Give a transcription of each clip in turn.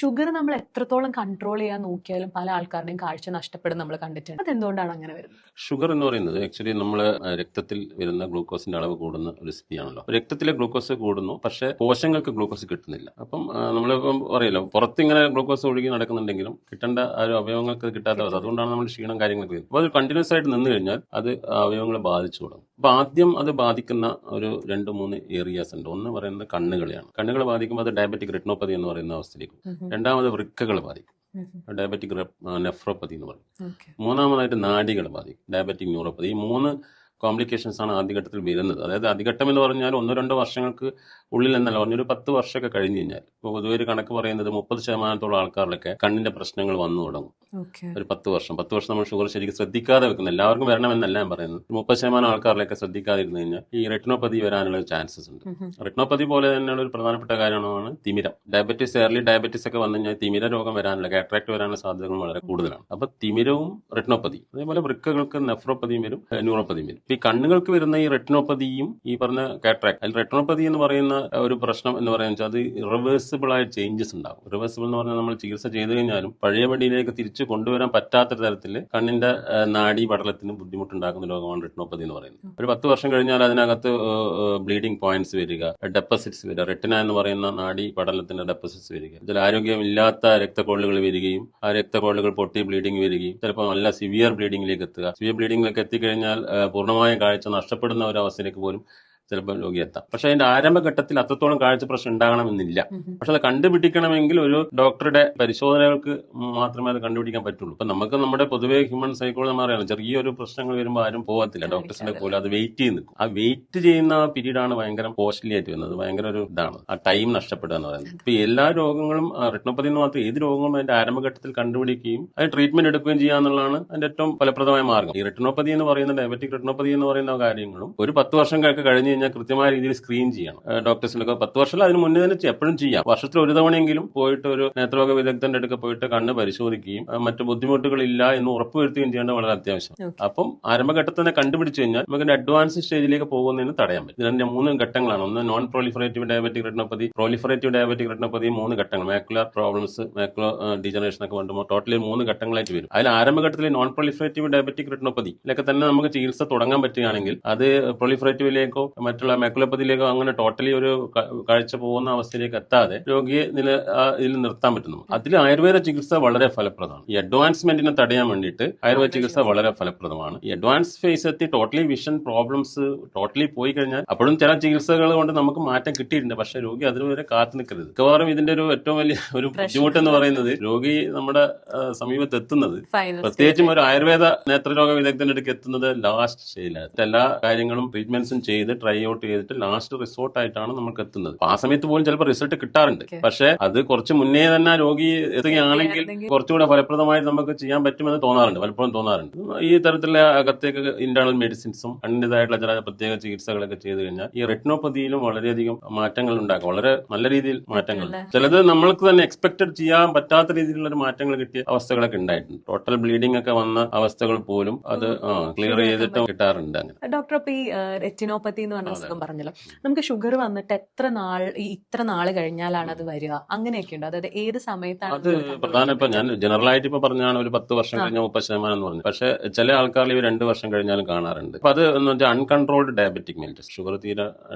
Sugar നമ്മൾ എത്രത്തോളം control ചെയ്യാൻ നോക്കിയാലും പല ആൾക്കാരുടെയും കാഴ്ച നഷ്ടപ്പെടും നമ്മൾ കണ്ടിട്ടുണ്ട്. അതെന്തുകൊണ്ടാണ് അങ്ങനെ വരുന്നത്? ഷുഗർ എന്ന് പറയുന്നത് ആക്ച്വലി നമ്മൾ രക്തത്തിൽ വരുന്ന ഗ്ലൂക്കോസിന്റെ അളവ് കൂടുന്ന ഒരു സ്ഥിതിയാണല്ലോ. രക്തത്തിലെ ഗ്ലൂക്കോസ് കൂടുന്നു, പക്ഷേ കോശങ്ങൾക്ക് ഗ്ലൂക്കോസ് കിട്ടുന്നില്ല. അപ്പം നമ്മളിപ്പം പറയല്ലോ, പുറത്തിങ്ങനെ ഗ്ലൂക്കോസ് ഒഴുകി നടക്കുന്നുണ്ടെങ്കിലും കിട്ടേണ്ട ആ ഒരു അവയവങ്ങൾക്ക് കിട്ടാത്ത അവസ്ഥ. അതുകൊണ്ടാണ് നമ്മൾ ക്ഷീണം കാര്യങ്ങളൊക്കെ വരുന്നത്. അപ്പോൾ അത് കണ്ടിന്യൂസ് ആയിട്ട് നിന്ന് കഴിഞ്ഞാൽ അത് അവയവങ്ങളെ ബാധിച്ചു തുടങ്ങും. അപ്പോൾ ആദ്യം അത് ബാധിക്കുന്ന ഒരു 2-3 ഏരിയാസ് ഉണ്ട്. ഒന്ന് പറയുന്നത് കണ്ണുകളെയാണ്. കണ്ണുകളെ ബാധിക്കുമ്പോൾ അത് ഡയബറ്റിക് റെറ്റിനോപ്പതി എന്ന് പറയുന്ന അവസ്ഥയിലേക്ക്. രണ്ടാമത് വൃക്കകൾ ബാധിക്കും, ഡയബറ്റിക് നെഫ്രോപ്പതി എന്ന് പറയും. മൂന്നാമതായിട്ട് നാഡികൾ ബാധിക്കും, ഡയബറ്റിക് ന്യൂറോപ്പതി. ഈ 3 കോംപ്ലിക്കേഷൻസ് ആണ് ആദ്യഘട്ടത്തിൽ വരുന്നത്. അതായത് ആദ്യഘട്ടം എന്ന് പറഞ്ഞാൽ 1-2 വർഷങ്ങൾക്ക് ഉള്ളിൽ എന്നല്ല, പറഞ്ഞൊരു 10 വർഷമൊക്കെ കഴിഞ്ഞ് കഴിഞ്ഞാൽ, ഇപ്പോൾ പൊതുവെ ഒരു കണക്ക് പറയുന്നത് 30% ആൾക്കാരിലൊക്കെ കണ്ണിന്റെ പ്രശ്നങ്ങൾ വന്നു തുടങ്ങും. ഒരു 10 വർഷം നമ്മൾ ഷുഗർ ശരിക്കും ശ്രദ്ധിക്കാതെ വെക്കുന്നത്. എല്ലാവർക്കും വരണമെന്നല്ല ഞാൻ പറയുന്നത്. 30% ആൾക്കാരിലൊക്കെ ശ്രദ്ധിക്കാതിരുന്നു കഴിഞ്ഞാൽ ഈ റെറ്റിനോപ്പതി വരാനുള്ള ചാൻസസ് ഉണ്ട്. റെറ്റിനോപ്പതി പോലെ തന്നെയുള്ള ഒരു പ്രധാനപ്പെട്ട കാര്യമാണ് തിമിരം. ഡയബറ്റീസ്, ഏർലി ഡയബറ്റീസ് ഒക്കെ വന്നു കഴിഞ്ഞാൽ തിമിര രോഗം വരാനുള്ള, കാറ്ററാക്ട് വരാനുള്ള സാധ്യതകൾ വളരെ കൂടുതലാണ്. അപ്പൊ തിമിരവും റെറ്റിനോപ്പതി, അതേപോലെ വൃക്കകൾക്ക് നെഫ്രോപ്പതിയും വരും, ന്യൂറോപ്പതിയും വരും. ഈ കണ്ണുകൾക്ക് വരുന്ന ഈ റെറ്റിനോപ്പതിയും ഈ പറഞ്ഞ കാറ്ററാക്ട്, അതിൽ റെറ്റിനോപ്പതി എന്ന് പറയുന്ന ഒരു പ്രശ്നം എന്ന് പറയുന്നത് അത് ഇറിവേഴ്സിബിൾ ആയ ചേഞ്ചസ് ഉണ്ടാകും. ഇറിവേഴ്സിബിൾ എന്ന് പറഞ്ഞാൽ നമ്മൾ ചികിത്സ ചെയ്തു കഴിഞ്ഞാലും പഴയപടിയിലേക്ക് തിരിച്ചു കൊണ്ടുവരാൻ പറ്റാത്ത തരത്തിൽ കണ്ണിന്റെ നാഡി പടലത്തിന് ബുദ്ധിമുട്ടുണ്ടാക്കുന്ന രോഗമാണ് റെറ്റിനോപ്പതി എന്ന് പറയുന്നത്. ഒരു 10 വർഷം കഴിഞ്ഞാൽ അതിനകത്ത് ബ്ലീഡിംഗ് പോയിന്റ്സ് വരിക, ഡെപ്പോസിറ്റ്സ് വരിക, റെറ്റിന എന്ന് പറയുന്ന നാഡി പടലത്തിന്റെ ഡെപ്പോസിറ്റ്സ് വരിക, ഇതിൽ ആരോഗ്യമില്ലാത്ത രക്തക്കൊള്ളുകൾ വരികയും ആ രക്തക്കൊള്ളുകൾ പൊട്ടി ബ്ലീഡിംഗ് വരികയും ചിലപ്പോൾ നല്ല സിവിയർ ബ്ലീഡിംഗിലേക്ക് എത്തുക. സിവിയർ ബ്ലീഡിംഗിലേക്ക് എത്തിക്കഴിഞ്ഞാൽ പൂർണ്ണമായ കാഴ്ച നഷ്ടപ്പെടുന്ന ഒരു അവസ്ഥയിലേക്ക് പോലും ചിലപ്പോൾ രോഗി എത്താം. പക്ഷെ അതിന്റെ ആരംഭഘട്ടത്തിൽ അത്രത്തോളം കാഴ്ച പ്രശ്നം ഉണ്ടാകണമെന്നില്ല. പക്ഷെ അത് കണ്ടുപിടിക്കണമെങ്കിൽ ഒരു ഡോക്ടറുടെ പരിശോധനകൾക്ക് മാത്രമേ അത് കണ്ടുപിടിക്കാൻ പറ്റുള്ളൂ. ഇപ്പൊ നമുക്ക് നമ്മുടെ പൊതുവേ ഹ്യൂമൻ സൈക്കോളജി നമ്മൾ അറിയാം, ചെറിയൊരു പ്രശ്നങ്ങൾ വരുമ്പോൾ ആരും പോകത്തില്ല ഡോക്ടേഴ്സിന്റെ പോലെ, അത് വെയിറ്റ് ചെയ്ത് നിൽക്കും. ആ വെയിറ്റ് ചെയ്യുന്ന പീരീഡാണ് ഭയങ്കര കോസ്റ്റ്ലി ആയിട്ട് വരുന്നത്, ഭയങ്കര ഒരു ഇതാണ് ആ ടൈം നഷ്ടപ്പെടുക എന്ന് പറയുന്നത്. ഇപ്പൊ എല്ലാ രോഗങ്ങളും, റെറ്റിനോപ്പതി എന്ന് മാത്രം ഏത് രോഗങ്ങളും അതിന്റെ ആരംഭഘട്ടത്തിൽ കണ്ടുപിടിക്കുകയും അതിന് ട്രീറ്റ്മെന്റ് എടുക്കുകയും ചെയ്യുക എന്നുള്ളതാണ് അതിന്റെ ഏറ്റവും ഫലപ്രദമായ മാർഗം. ഈ റെറ്റിനോപ്പതി എന്ന് പറയുന്ന, ഡയബറ്റിക് റെറ്റിനോപ്പതി എന്ന് പറയുന്ന കാര്യങ്ങളും ഒരു 10 വർഷം കഴിഞ്ഞ് കഴിഞ്ഞാൽ കൃത്യമായ രീതിയിൽ സ്ക്രീൻ ചെയ്യണം. ഡോക്ടേഴ്സിനൊക്കെ 10 വർഷം അതിന് മുന്നേ തന്നെ എപ്പോഴും ചെയ്യാം. വർഷത്തിൽ ഒരു തവണയെങ്കിലും പോയിട്ട് ഒരു നേത്രരോഗ വിദഗ്ധന്റെ അടുക്ക പോയിട്ട് കണ്ണ് പരിശോധിക്കുകയും മറ്റു ബുദ്ധിമുട്ടുകളില്ല എന്ന് ഉറപ്പുവരുത്തുകയും ചെയ്യേണ്ടത് വളരെ അത്യാവശ്യം. അപ്പം ആരംഭഘട്ടത്തിൽ തന്നെ കണ്ടുപിടിച്ചു കഴിഞ്ഞാൽ നമുക്ക് അഡ്വാൻസ് സ്റ്റേജിലേക്ക് പോകുന്നതിന് തടയാൻ പറ്റും. ഇതിന്റെ 3 ഘട്ടങ്ങളാണ്. ഒന്ന് non proliferative diabetic retinopathy, proliferative diabetic retinopathy, 3 ഘട്ടങ്ങൾ. മാക്കുലർ പ്രോബ്ലംസ്, മാക്കുലർ ഡിജനറേഷൻ ഒക്കെ വരുമ്പോൾ ടോട്ടലി 3 ഘട്ടങ്ങളായിട്ട് വരും. അതിൽ ആരംഭഘട്ടത്തിൽ നോൺ പ്രൊലിഫറേറ്റീവ് ഡയബറ്റിക് റെറ്റിനോപ്പതിയിലൊക്കെ തന്നെ നമുക്ക് ചികിത്സ തുടങ്ങാൻ പറ്റുകയാണെങ്കിൽ അത് പ്രൊലിഫറേറ്റീവിലേക്കോ മറ്റുള്ള മാക്കുലോപ്പതിയിലേക്കോ അങ്ങനെ ടോട്ടലി ഒരു കാഴ്ച പോകുന്ന അവസ്ഥയിലേക്ക് എത്താതെ രോഗിയെ ഇതിൽ നിർത്താൻ പറ്റുന്നു. അതിൽ ആയുർവേദ ചികിത്സ വളരെ ഫലപ്രദമാണ്. ഈ അഡ്വാൻസ്മെന്റിനെ തടയാൻ വേണ്ടിയിട്ട് ആയുർവേദ ചികിത്സ വളരെ ഫലപ്രദമാണ്. ഈ അഡ്വാൻസ് ഫേസ് എത്തി ടോട്ടലി വിഷൻ പ്രോബ്ലംസ് ടോട്ടലി പോയി കഴിഞ്ഞാൽ അപ്പോഴും ചില ചികിത്സകൾ കൊണ്ട് നമുക്ക് മാറ്റം കിട്ടിയിട്ടുണ്ട്. പക്ഷെ രോഗി അതുവരെ കാത്തു നിൽക്കരുത്. മിക്കവാറും ഇതിന്റെ ഒരു ഏറ്റവും വലിയ ഒരു ബുദ്ധിമുട്ടെന്ന് പറയുന്നത് രോഗി നമ്മുടെ സമീപത്ത് എത്തുന്നത്, പ്രത്യേകിച്ചും ഒരു ആയുർവേദ നേത്രരോഗ വിദഗ്ധന്റെ അടുക്ക് എത്തുന്നത് ലാസ്റ്റ് സ്റ്റേജിലാണ്. എല്ലാ കാര്യങ്ങളും ട്രീറ്റ്മെന്റ്സും ചെയ്ത് ട്രൈ ഔട്ട് ചെയ്തിട്ട് ലാസ്റ്റ് റിസോർട്ട് ആയിട്ടാണ് നമുക്ക് എത്തുന്നത്. ആ സമയത്ത് പോലും ചിലപ്പോൾ റിസൾട്ട് കിട്ടാറുണ്ട്. പക്ഷെ അത് കുറച്ച് മുന്നേ തന്നെ രോഗി എത്തുകയാണെങ്കിൽ കുറച്ചുകൂടെ ഫലപ്രദമായിട്ട് നമുക്ക് ചെയ്യാൻ പറ്റുമെന്ന് തോന്നാറുണ്ട്, പലപ്പോഴും തോന്നാറുണ്ട്. ഈ തരത്തിലുള്ള അകത്തേക്ക് ഇന്റേണൽ മെഡിസിൻസും അതിൻ്റെതായിട്ടുള്ള ചില പ്രത്യേക ചികിത്സകളൊക്കെ ചെയ്തു കഴിഞ്ഞാൽ ഈ റെറ്റിനോപ്പതിയിലും വളരെയധികം മാറ്റങ്ങൾ ഉണ്ടാക്കും. വളരെ നല്ല രീതിയിൽ മാറ്റങ്ങൾ, ചിലത് നമ്മൾക്ക് തന്നെ എക്സ്പെക്ടഡ് ചെയ്യാൻ പറ്റാത്ത രീതിയിലുള്ള ഒരു മാറ്റങ്ങൾ കിട്ടിയ അവസ്ഥകളൊക്കെ ഉണ്ടായിട്ടുണ്ട്. ടോട്ടൽ ബ്ലീഡിംഗ് ഒക്കെ വന്ന അവസ്ഥകൾ പോലും അത് ക്ലിയർ ചെയ്തിട്ടും കിട്ടാറുണ്ട്. അങ്ങനെ ഡോക്ടർ, ഇപ്പൊ ഈ റെറ്റിനോപ്പതി എന്ന് പറഞ്ഞ അസുഖം പറഞ്ഞല്ലോ, നമുക്ക് ഷുഗർ വന്നിട്ട് ഇത്ര നാള് കഴിഞ്ഞാലാണ് അത് വരിക, അങ്ങനെയൊക്കെ ഉണ്ട്? അതായത് ഏത് സമയത്താണ് അത് പ്രധാനം? ഇപ്പൊ ഞാൻ ജനറൽ ആയിട്ട് ഇപ്പൊ പറഞ്ഞാണ് ഒരു 10 വർഷം കഴിഞ്ഞ 30% എന്ന് പറഞ്ഞു. പക്ഷെ ചില ആൾക്കാരിൽ 2 വർഷം കഴിഞ്ഞാലും കാണാറുണ്ട്. അപ്പൊ അത് എന്ന് വെച്ചാൽ അൺകൺട്രോൾഡ് ഡയബറ്റിക് മെലിറ്റസ്, ഷുഗർ തീരെ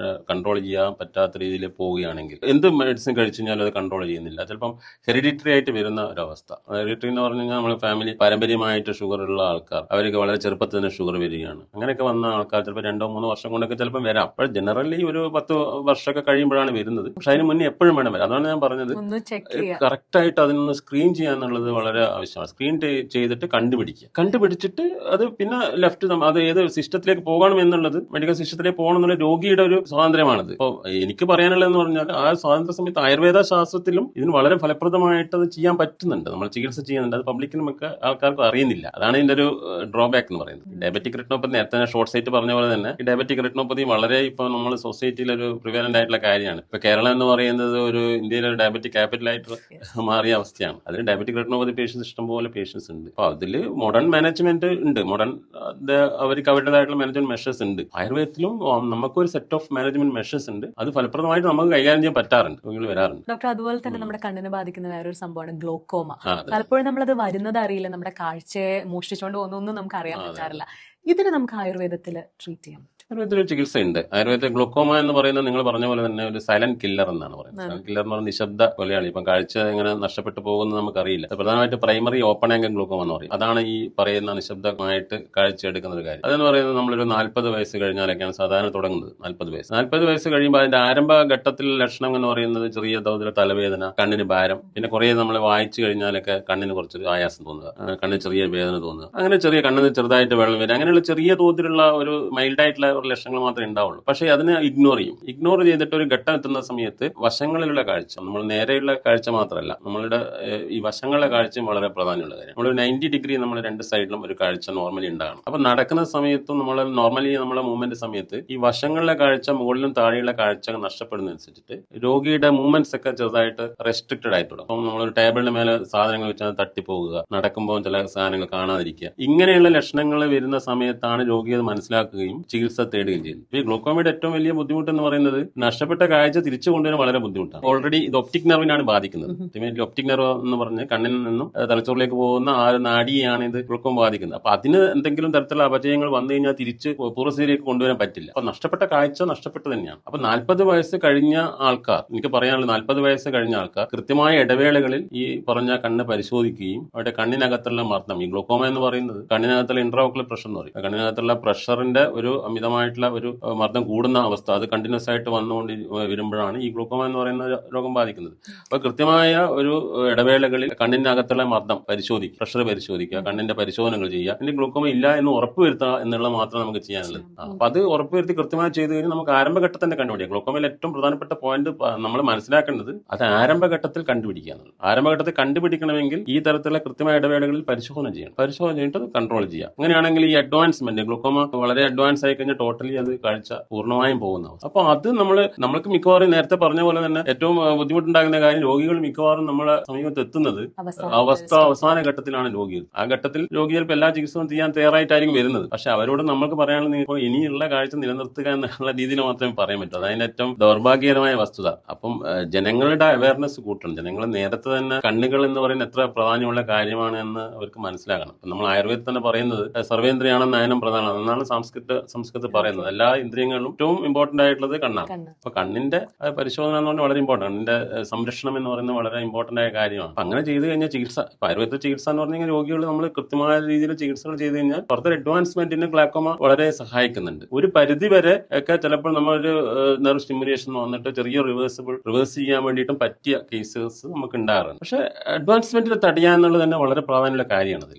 കൺട്രോൾ ചെയ്യാൻ പറ്റാത്ത രീതിയിൽ പോവുകയാണെങ്കിൽ എന്ത് മെഡിസിൻ കഴിച്ചു കഴിഞ്ഞാലും അത് കൺട്രോൾ ചെയ്യുന്നില്ല. ചിലപ്പം ഹെറിഡിറ്ററി ആയിട്ട് വരുന്ന ഒരവസ്ഥ. ഹെറിഡിറ്ററി എന്ന് പറഞ്ഞു കഴിഞ്ഞാൽ നമ്മൾ ഫാമിലി പാരമ്പര്യമായിട്ട് ഷുഗർ ഉള്ള ആൾക്കാർ, അവർക്ക് വളരെ ചെറുപ്പത്തിൽ തന്നെ ഷുഗർ വരികയാണ്. അങ്ങനെയൊക്കെ വന്ന ആൾക്കാർ ചിലപ്പോൾ 2-3 വർഷം കൊണ്ടൊക്കെ ചിലപ്പോൾ വരാം. അപ്പോൾ ജനറലി ഒരു 10 വർഷമൊക്കെ കഴിയുമ്പോഴാണ് വരുന്നത്. പക്ഷെ അതിന് മുന്നേ എപ്പോഴും വേണം വരാം. അതാണ് ഞാൻ പറഞ്ഞത്, കറക്റ്റ് ആയിട്ട് അതിനൊന്ന് സ്ക്രീൻ ചെയ്യാന്നുള്ളത് വളരെ ആവശ്യമാണ്. സ്ക്രീൻ ചെയ്തിട്ട് കണ്ടുപിടിച്ചിട്ട് അത് പിന്നെ ലെഫ്റ്റ് അത് ഏത് സിസ്റ്റത്തിലേക്ക് പോകണം എന്നുള്ളത്, മെഡിക്കൽ സിസ്റ്റത്തിലേക്ക് പോകണം എന്നുള്ള രോഗിയുടെ ഒരു സ്വാതന്ത്ര്യമാണത്. അപ്പോൾ എനിക്ക് പറയാനുള്ളതെന്ന് പറഞ്ഞാൽ ആ സ്വാതന്ത്ര്യ സമയത്ത് ആയുർവേദ ശാസ്ത്രത്തിലും ഇതിന് വളരെ ഫലപ്രദമായിട്ട് അത് ചെയ്യാൻ പറ്റുന്നുണ്ട്. നമ്മൾ ചികിത്സ ചെയ്യുന്നുണ്ട്. അത് പബ്ലിക്കിനും ഒക്കെ ആൾക്കാർക്ക് അറിയുന്നില്ല. അതാണ് ഇതിന്റെ ഒരു ഡ്രോബാക്ക് എന്ന് പറയുന്നത്. ഡയബറ്റിക് റെറ്റിനോപ്പതി നേരത്തെ ഷോർട്ട് സൈറ്റ് പറഞ്ഞ പോലെ തന്നെ ഈ ഡയബറ്റിക് റെറ്റിനോപ്പതി വളരെ വളരെ ഇപ്പൊ നമ്മൾ സൊസൈറ്റിയിൽ ഒരു പ്രിവലന്റ് ആയിട്ടുള്ള കാര്യമാണ്. ഇപ്പൊ കേരളം എന്ന് പറയുന്നത് ഒരു ഇന്ത്യയിലെ ഒരു ഡയബറ്റിക് ക്യാപിറ്റലായിട്ട് മാറിയ അവസ്ഥയാണ്. അതിന് ഡയബറ്റിക് റെറ്റിനോപ്പതി പേഷ്യൻസ് ഇഷ്ടംപോലെ പേഷ്യൻസ് ഉണ്ട്. അപ്പൊ അതിൽ മോഡേൺ മാനേജ്മെന്റ് ഉണ്ട്, മോഡേൺ അവർക്ക് അവരുടേതായിട്ടുള്ള മാനേജ്മെന്റ് മെഷേഴ്സ് ഉണ്ട്. ആയുർവേദത്തിലും നമുക്കൊരു സെറ്റ് ഓഫ് മാനേജ്മെന്റ് മെഷേഴ്സ് ഉണ്ട്. അത് ഫലപ്രദമായിട്ട് നമുക്ക് കൈകാര്യം ചെയ്യാൻ പറ്റാറുണ്ട്, രോഗികൾ വരാറുണ്ട്. ഡോക്ടർ, അതുപോലെ തന്നെ നമ്മുടെ കണ്ണിനെ ബാധിക്കുന്ന വേറൊരു സംഭവമാണ് ഗ്ലോക്കോമ. അതെ. പലപ്പോഴും നമ്മളത് വരുന്നത് അറിയില്ല, നമ്മുടെ കാഴ്ചയെ മോഷ്ടിച്ചുകൊണ്ട് പോകുന്നൊന്നും നമുക്ക് അറിയാൻ പറ്റാറില്ല. ഇതിന് നമുക്ക് ആയുർവേദത്തിൽ ട്രീറ്റ് ചെയ്യാം. ആയുർവേദത്തിൽ ചികിത്സയുണ്ട്. ആയുർവേദത്തിൽ ഗ്ലൂക്കോമ എന്ന് പറയുന്നത് നിങ്ങൾ പറഞ്ഞ പോലെ തന്നെ ഒരു സൈലന്റ് കില്ലർ എന്നാണ് പറയുന്നത്. സൈലന്റ് കില്ലർ എന്ന് പറയുന്നത് നിശബ്ദ കൊലയാളി. ഇപ്പം കാഴ്ച എങ്ങനെ നഷ്ടപ്പെട്ടു പോകുന്നത് നമുക്കറിയില്ല. പ്രധാനമായിട്ട് പ്രൈമറി ഓപ്പൺ ആംഗിൾ ഗ്ലൂക്കോമ എന്ന് പറയും. അതാണ് ഈ പറയുന്ന നിശബ്ദമായിട്ട് കാഴ്ച എടുക്കുന്ന ഒരു കാര്യം. അതെന്ന് പറയുന്നത് നമ്മളൊരു 40 വയസ്സ് കഴിഞ്ഞാലൊക്കെയാണ് സാധാരണ തുടങ്ങുന്നത്. 40 വയസ്സ് കഴിയുമ്പോൾ അതിന്റെ ആരംഭ ഘട്ടത്തിൽ ലക്ഷണം എന്ന് പറയുന്നത് ചെറിയ തോതിൽ തലവേദന, കണ്ണിന് ഭാരം, പിന്നെ കുറേ നമ്മൾ വായിച്ചു കഴിഞ്ഞാലൊക്കെ കണ്ണിന് കുറച്ചൊരു ആയാസം തോന്നുക, കണ്ണിന് ചെറിയ വേദന തോന്നുക, അങ്ങനെ ചെറിയ കണ്ണിന് ചെറുതായിട്ട് വെള്ളം വരിക, അങ്ങനെയുള്ള ചെറിയ തോതിലുള്ള ഒരു മൈൽഡ് ആയിട്ടുള്ള ഒരു ലക്ഷണങ്ങൾ മാത്രമേ ഉണ്ടാവുള്ളൂ. പക്ഷേ അതിനെ ഇഗ്നോർ ചെയ്തിട്ട് ഒരു ഘട്ടം എത്തുന്ന സമയത്ത് വശങ്ങളിലുള്ള കാഴ്ച, നമ്മൾ നേരെയുള്ള കാഴ്ച മാത്രമല്ല, നമ്മളുടെ ഈ വശങ്ങളിലെ കാഴ്ചയും വളരെ പ്രാധാന്യമുള്ള കാര്യം. നമ്മൾ 90 ഡിഗ്രി നമ്മൾ രണ്ട് സൈഡിലും ഒരു കാഴ്ച നോർമലി ഉണ്ടാകണം. അപ്പൊ നടക്കുന്ന സമയത്തും നമ്മൾ നോർമലി നമ്മളെ മൂവ്മെന്റ് സമയത്ത് ഈ വശങ്ങളിലെ കാഴ്ച മുകളിലും താഴെയുള്ള കാഴ്ച നഷ്ടപ്പെടുന്നതനുസരിച്ചിട്ട് രോഗിയുടെ മൂവ്മെന്റ്സ് ഒക്കെ ചെറുതായിട്ട് റെസ്ട്രിക്റ്റഡ് ആയിട്ടുള്ളൂ. അപ്പം നമ്മളൊരു ടേബിളിന് മേലെ സാധനങ്ങൾ വെച്ചാൽ തട്ടിപ്പോകുക, നടക്കുമ്പോൾ ചില സാധനങ്ങൾ കാണാതിരിക്കുക, ഇങ്ങനെയുള്ള ലക്ഷണങ്ങൾ വരുന്ന സമയത്താണ് രോഗി അത് മനസ്സിലാക്കുകയും ചികിത്സ തേടുകയും ചെയ്യുന്നത്. ഈ ഗ്ലോക്കോമയുടെ ഏറ്റവും വലിയ ബുദ്ധിമുട്ട് എന്ന് പറയുന്നത് നഷ്ടപ്പെട്ട കാഴ്ച തിരിച്ചു കൊണ്ടുവരാൻ വളരെ ബുദ്ധിമുട്ടാണ്. ഓൾറെഡി ഇത് ഒപ്റ്റിക് നെർവിനാണ് ബാധിക്കുന്നത്. ഒപ്റ്റിക് നെർവ് എന്ന് പറഞ്ഞ് കണ്ണിൽ നിന്നും തലച്ചോറിലേക്ക് പോകുന്ന ആ ഒരു നാഡിയാണ് ഇത് ഗ്ലോക്കോമ ബാധിക്കുന്നത്. അപ്പൊ അതിന് എന്തെങ്കിലും തരത്തിലുള്ള അപചയങ്ങൾ വന്നു കഴിഞ്ഞാൽ തിരിച്ച് പൂർവ്വസ്ഥിതിയിലേക്ക് കൊണ്ടുവരാൻ പറ്റില്ല. അപ്പൊ നഷ്ടപ്പെട്ട കാഴ്ച നഷ്ടപ്പെട്ടു തന്നെയാണ്. അപ്പൊ 40 വയസ്സ് കഴിഞ്ഞ ആൾക്കാർ, എനിക്ക് പറയാനുള്ളത് 40 വയസ്സ് കഴിഞ്ഞ ആൾക്കാർ കൃത്യമായ ഇടവേളകളിൽ ഈ പറഞ്ഞ കണ്ണ് പരിശോധിക്കുകയും അവരുടെ കണ്ണിനകത്തുള്ള മർദ്ദം, ഈ ഗ്ലോക്കോമ എന്ന് പറയുന്നത് കണ്ണിനകത്തുള്ള ഇൻട്രാഓക്കുലർ പ്രഷർ എന്ന് പറയും, കണ്ണിനകത്തുള്ള പ്രഷറിന്റെ ഒരു അമിതമായിട്ടുള്ള ഒരു മർദ്ദം കൂടുന്ന അവസ്ഥ, അത് കണ്ടിന്യൂസ് ആയിട്ട് വന്നുകൊണ്ട് വരുമ്പോഴാണ് ഈ ഗ്ലൂക്കോമ എന്ന് പറയുന്ന രോഗം ബാധിക്കുന്നത്. അപ്പൊ കൃത്യമായ ഒരു ഇടവേളകളിൽ കണ്ണിന്റെ അകത്തുള്ള മർദ്ദം പരിശോധിക്കുക, പ്രഷർ പരിശോധിക്കുക, കണ്ണിന്റെ പരിശോധനകൾ ചെയ്യുക, ഇതിന്റെ ഗ്ലൂക്കോമ ഇല്ല എന്ന് ഉറപ്പുവരുത്തുക എന്നുള്ളത് മാത്രമേ നമുക്ക് ചെയ്യാനുള്ളത്. അപ്പൊ അത് ഉറപ്പുവരുത്തി കൃത്യമായി ചെയ്ത് കഴിഞ്ഞാൽ നമുക്ക് ആരംഭഘട്ടത്തിൽ തന്നെ കണ്ടുപിടിക്കാം. ഗ്ലൂക്കോമയിൽ ഏറ്റവും പ്രധാനപ്പെട്ട പോയിന്റ് നമ്മൾ മനസ്സിലാക്കേണ്ടത് അത് ആരംഭഘട്ടത്തിൽ കണ്ടുപിടിക്കുക എന്നുള്ളത്. ആരംഭഘട്ടത്തിൽ കണ്ടുപിടിക്കണമെങ്കിൽ ഈ തരത്തിലുള്ള കൃത്യമായ ഇടവേളകളിൽ പരിശോധന ചെയ്യണം. പരിശോധന ചെയ്തിട്ട് കൺട്രോൾ ചെയ്യാം. അങ്ങനെയാണെങ്കിൽ ഈ അഡ്വാൻസ്മെന്റ്, ഗ്ലൂക്കോമ വളരെ അഡ്വാൻസ് ആയി കഴിഞ്ഞാൽ ടോട്ടലി അത് കാഴ്ച പൂർണ്ണമായും പോകുന്നതാണ്. അപ്പൊ അത് നമ്മൾക്ക് മിക്കവാറും നേരത്തെ പറഞ്ഞ പോലെ തന്നെ ഏറ്റവും ബുദ്ധിമുട്ടുണ്ടാകുന്ന കാര്യം, രോഗികൾ മിക്കവാറും നമ്മളെ സമീപത്ത് എത്തുന്നത് അവസാന ഘട്ടത്തിലാണ് രോഗികൾ. ആ ഘട്ടത്തിൽ രോഗി ചിലപ്പോൾ എല്ലാ ചികിത്സയും ചെയ്യാൻ തയ്യാറായിട്ടായിരിക്കും വരുന്നത്. പക്ഷെ അവരോട് നമ്മൾക്ക് പറയാനുള്ളത് ഇപ്പോൾ ഇനിയുള്ള കാഴ്ച നിലനിർത്തുക എന്നുള്ള രീതിയിൽ മാത്രമേ പറയാൻ പറ്റൂ. അതിന്റെ ഏറ്റവും ദൗർഭാഗ്യകരമായ വസ്തുത. അപ്പം ജനങ്ങളുടെ അവയർനെസ് കൂട്ടണം. ജനങ്ങൾ നേരത്തെ തന്നെ കണ്ണുകൾ എന്ന് പറയുന്നത് എത്ര പ്രാധാന്യമുള്ള കാര്യമാണ് എന്ന് അവർക്ക് മനസ്സിലാക്കണം. നമ്മൾ ആയുർവേദത്തിൽ തന്നെ പറയുന്നത് സർവേന്ദ്രിയാണ് നയനം പ്രധാനമാണ് എന്നാണ് സംസ്കൃതത്തിൽ പറയുന്നത്. എല്ലാ ഇന്ദ്രിയങ്ങളിലും ഏറ്റവും ഇമ്പോർട്ടന്റ് ആയിട്ടുള്ളത് കണ്ണാണ്. അപ്പൊ കണ്ണിന്റെ പരിശോധന എന്ന് പറഞ്ഞാൽ വളരെ ഇമ്പോർട്ടന്റ്, കണ്ണിന്റെ സംരക്ഷണം എന്ന് പറയുന്നത് വളരെ ഇമ്പോർട്ടന്റ് ആയ കാര്യമാണ്. അപ്പൊ അങ്ങനെ ചെയ്ത് കഴിഞ്ഞാൽ ചികിത്സ, ആയുർവേദ ചികിത്സ എന്ന് പറഞ്ഞു കഴിഞ്ഞാൽ രോഗികൾ നമ്മൾ കൃത്യമായ രീതിയിൽ ചികിത്സകൾ ചെയ്ത് കഴിഞ്ഞാൽ ഫർദർ അഡ്വാൻസ്മെന്റിന് ഗ്ലാക്കോമ വളരെ സഹായിക്കുന്നുണ്ട്. ഒരു പരിധി വരെ ഒക്കെ ചിലപ്പോൾ നമ്മളൊരു നെർവ് സ്റ്റിമുലേഷൻ വന്നിട്ട് ചെറിയ റിവേഴ്സ് ചെയ്യാൻ വേണ്ടിയിട്ടും പറ്റിയ കേസസ് നമുക്ക് ഉണ്ടാകാറുണ്ട്. പക്ഷെ അഡ്വാൻസ്മെന്റിൽ തടയാന്നുള്ളത് തന്നെ വളരെ പ്രാധാന്യമുള്ള കാര്യമാണ്.